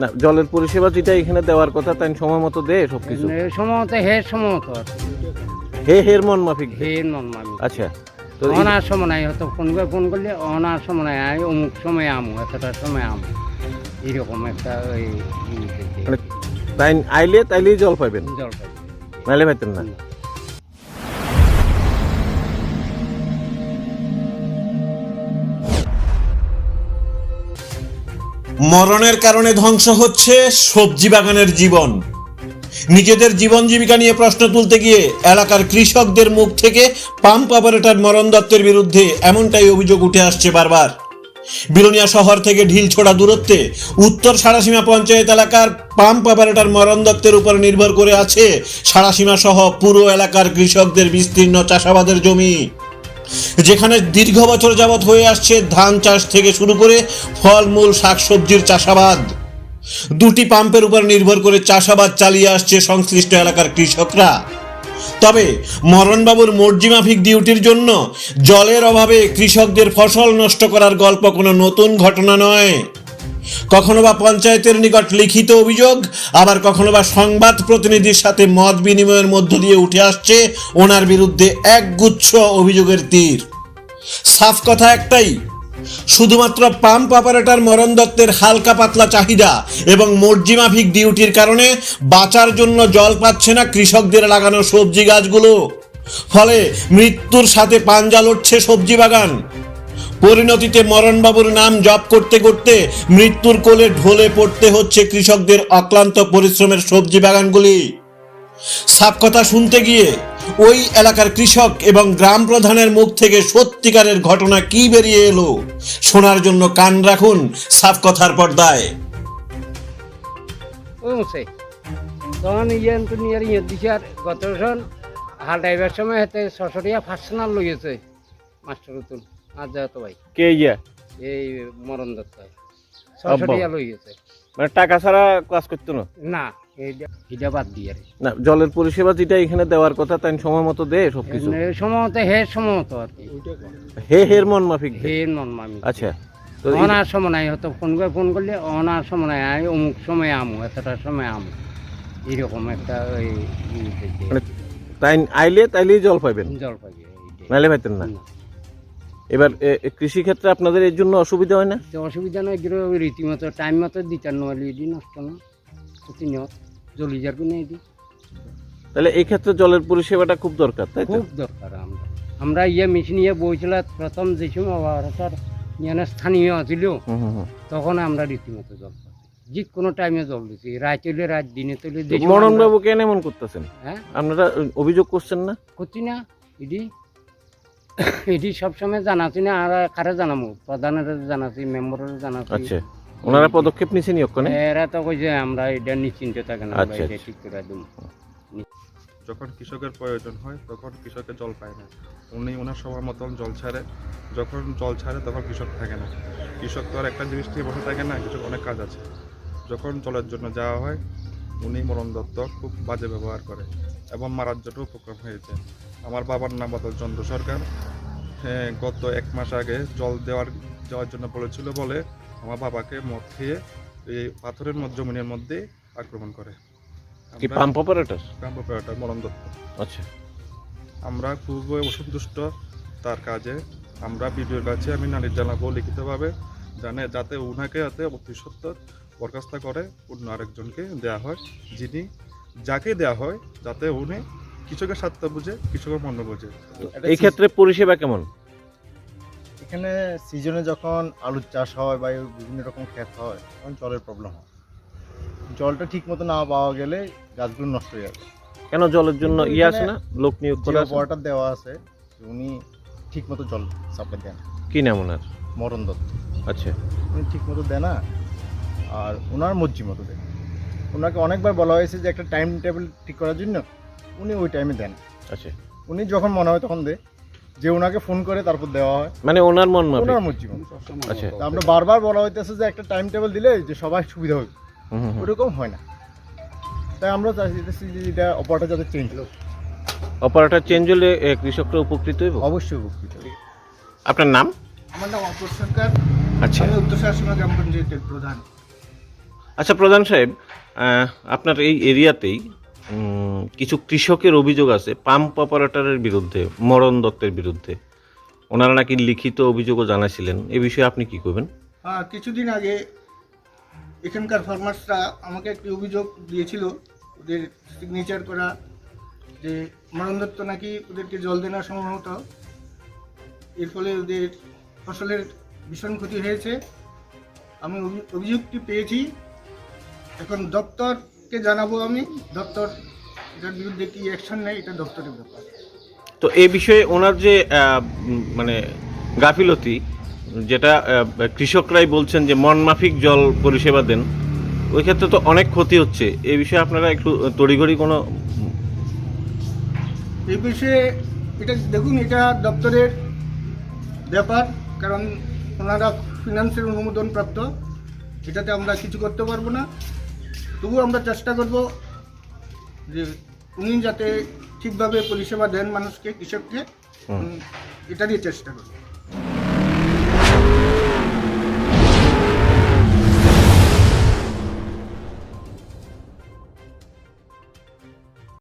না, জলের পরিষেবা যেটা এখানে দেওয়ার কথা তাই সময় মতো দেয় সবকিছু। সময়ত সময়ত আর কি। হের মন মাফিক দেয়। হের মন মামি আচ্ছা, তো অনার সময় নাই, হয়তো ফোন করলে অনার সময় নাই, আমি অমুক সময় আমু, এতটার সময় আমু, এরকম একটা ওই মানে তাই তাইলেই জল পাইবেন, জল পাই। নাইলে পাইতেন না। মরণের কারণে ধ্বংস হচ্ছে সবজি বাগানের জীবন। নিজেদের জীবন জীবিকা নিয়ে প্রশ্ন তুলতে গিয়ে এলাকার কৃষকদের মুখ থেকে পাম্প অপারেটর মরণ দত্তের বিরুদ্ধে এমনটাই অভিযোগ উঠে আসছে বারবার। বিলোনিয়া শহর থেকে ঢিলছোড়া দূরত্বে উত্তর সারাসীমা পঞ্চায়েত এলাকার পাম্প অপারেটর মরণ দত্তের উপর নির্ভর করে আছে সারাসীমা সহ পুরো এলাকার কৃষকদের বিস্তীর্ণ চাষাবাদের জমি, যেখানে দীর্ঘ বছর যাবৎ হয়ে আসছে ধান চাষ থেকে শুরু করে ফলমূল শাকসবজির চাষাবাদ। দুটি পাম্পের উপর নির্ভর করে চাষাবাদ চালিয়ে আসছে সংশ্লিষ্ট এলাকার কৃষকরা। তবে মরণবাবুর মর্জিমাফিক ডিউটির জন্য জলের অভাবে কৃষকদের ফসল নষ্ট করার গল্প কোনো নতুন ঘটনা নয়। কখনো বা পঞ্চায়েতের নিকট লিখিত অভিযোগ, আবার কখনো বা সংবাদ প্রতিনিধির সাথে মত বিনিময়ের মধ্য দিয়ে উঠে আসছে ওনার বিরুদ্ধে একগুচ্ছ অভিযোগের তীর। সাফ কথা একটাই, শুধুমাত্র পাম্প অপারেটর মরণ দত্তের হালকা পাতলা চাহিদা এবং মর্জিমাফিক ডিউটির কারণে বাঁচার জন্য জল পাচ্ছে না কৃষকদের লাগানো সবজি গাছগুলো। ফলে মৃত্যুর সাথে পাঞ্জা লড়ছে সবজি বাগান। পরিণতিতে মরণবাবুর নাম জপ করতে করতে মৃত্যুর কোলে ঢলে পড়তে হচ্ছে কৃষকদের অক্লান্ত পরিশ্রমের সবজি বাগানগুলি। সাফ কথা শুনতে গিয়ে ওই এলাকার কৃষক এবং গ্রাম প্রধানের মুখ থেকে সত্যিকারের ঘটনা কি বেরিয়ে এলো, শোনার জন্য কান রাখুন সাফ কথার পর্দায়। তখন ইয়ে দিছে আর গত বছর হাল ড্রাইভার সময় হাতে সশরিয়া পার্সোনাল লইয়েছে মাস্টার উতুল আর যাতো ভাই কে ইয়া এই মরণ দত্ত সশরিয়া লইয়েছে, মানে টাকা ছাড়া কাজ করতো না। না এইটা বাদ দিয়ে আর না, জলের পরিষেবা যেটা এখানে দেওয়ার কথা তাই সময় মতো দেয় সবকিছু। সময়ত সময়ত আর কি। হের মন মাফিক দেয়। হের মন মামি আচ্ছা, তো অনার সময় নাই, হয়তো ফোন করলে অনার সময় নাই, আমি অমুক সময় আমু, এতটার সময় আমু, এরকম একটা ওই মানে তাই তাইলেই জল পাইবেন, জল পাই, নাইলে পাইতেন না। এবার কৃষি ক্ষেত্রে আপনাদের এর জন্য অসুবিধা হয় না? অসুবিধা নয়, রীতিমতো টাইম মতো দিতার নয়, এটি নষ্ট না প্রতিনিয়ত জলি যার কোনো এটি। তাহলে এই ক্ষেত্রে জলের পরিষেবাটা খুব দরকার, তাই তো? খুব দরকার। আমরা মেশিন বইছিল প্রথম যে সময় স্থানীয় আছিল, তখন আমরা রীতিমতো জল পাচ্ছি, যে কোনো টাইমে জল দিচ্ছি, রাত হইলে রাত, দিনে তৈলে। মরণবাবু কেন এমন করতেছেন? হ্যাঁ, আপনারা অভিযোগ করছেন না? করছি না, এটি সবসময় জানাচ্ছি না, আর কারে জানাবো, প্রধানের জানাচ্ছি, মেম্বারের জানাচ্ছি। আচ্ছা, ওনারা পদক্ষেপ নিছেন ওখানে? এরা তো কইছে আমরা এটা নিশ্চিন্ত থাকেন, আমরা এটা ঠিক করে দেব। যখন কৃষকের প্রয়োজন হয় তখন কৃষকের জল পায় না, উনি ওনার সময় মতন জল ছাড়ে। যখন জল ছাড়ে তখন কৃষক থাকে না। কৃষক তো আর একটা জিনিস নিয়ে বসে থাকে না, কৃষক অনেক কাজ আছে। যখন জলের জন্য যাওয়া হয় উনি মরণ দত্ত খুব বাজে ব্যবহার করে এবং মারার জন্য উপক্রম হয়েছে। আমার বাবার নাম বদল চন্দ্র সরকার। গত 1 মাস আগে জল দেওয়ার জন্য বলেছিল বলে আমার বাবাকে মদ খেয়ে এই পাথরের জমিনের মধ্যে আক্রমণ করে। কি পাম্প অপারেটর? পাম্প অপারেটর মরণ দত্ত। আচ্ছা, আমরা খুবই অসন্তুষ্ট তার কাজে। আমরা ভিডিওর কাছে আমি নালিশ জানাবো লিখিতভাবে, যাতে উনাকে অতি সত্বর বরখাস্ত করে অন্য আরেকজনকে দেওয়া হয়, যাকে দেওয়া হয় যাতে উনি কৃষকের স্বার্থ বুঝে, কৃষকের মন বুঝে। এই ক্ষেত্রে পরিষেবা কেমন? এখানে সিজনে যখন আলুর চাষ হয় বা বিভিন্ন রকম ক্ষেত হয় তখন জলের প্রবলেম হয়। জলটা ঠিক মতো না পাওয়া গেলে গাছগুলো নষ্ট হয়ে যাবে। কেন জলের জন্য আছে না, লোক নিয়োগ করা আছে? অপারেটর দেওয়া আছে, উনি ঠিক মতো জল সাপ্লাই দেন। কি নাম ওনার? মরণ দত্ত। আচ্ছা, উনি ঠিক মতো দেন না, আর ওনার মর্জি মতো দেন। ওনাকে অনেকবার বলা হয়েছে যে একটা টাইম টেবিল ঠিক করার জন্য, উনি ওই টাইমে দেন। আচ্ছা, উনি যখন মনে হয় তখন দেয়, যে ওনাকে ফোন করে তারপর দেওয়া হয়, মানে ওনার মন মাফিক। ওনার মর্জি মতো। আচ্ছা, আমরা বারবার বলা হইতেছে যে একটা টাইম টেবিল দিলে যে সবাই সুবিধা হবে, ওরকম হয় না। তাই আমরা চাইতেছি যে এটা অপারেটর যাতে চেঞ্জ হোক। অপারেটর চেঞ্জ হলে কৃষকরা উপকৃত হইব? অবশ্যই উপকৃত হবে। আপনার নাম? আমার নাম অপর সরকার। আচ্ছা, আমি উত্তর সারাসীমা গ্রাম পঞ্চায়েতের প্রধান। আচ্ছা প্রধান সাহেব, আপনার এই এরিয়াতেই কিছু কৃষকের অভিযোগ আছে পাম্প অপারেটরের বিরুদ্ধে, মরণ দত্তের বিরুদ্ধে। ওনারা নাকি লিখিত অভিযোগও জানাইছিলেন, এ বিষয়ে আপনি কি করবেন? কিছুদিন আগে এখানকার ফার্মার্সরা আমাকে একটি অভিযোগ দিয়েছিল, ওদের সিগনেচার করা, যে মরণ দত্ত নাকি ওদেরকে জল দেনা সম্ভবত, এর ফলে ওদের ফসলের ভীষণ ক্ষতি হয়েছে। আমি অভিযোগটি পেয়েছি, এখন দপ্তরকে জানাবো আমি, দপ্তর এটার বিরুদ্ধে কি অ্যাকশন নেয় এটা দপ্তরের ব্যাপার। তো এই বিষয়ে ওনার যে মানে গাফিলতি, যেটা কৃষকরাই বলছেন যে মন মাফিক জল পরিষেবা দেন, ওই ক্ষেত্রে তো অনেক ক্ষতি হচ্ছে। এই বিষয়ে আপনারা একটু তড়িঘড়ি কোনো এই বিষয়ে এটা দেখুন, এটা দপ্তরের ব্যাপার, কারণ ওনারা ফিনান্সের অনুমোদন প্রাপ্ত, এটাতে আমরা কিছু করতে পারবো না। তবু আমরা চেষ্টা করব যে উনি যাতে ঠিকভাবে পরিষেবা দেন মানুষকে, কৃষককে, এটা দিয়ে চেষ্টা করব।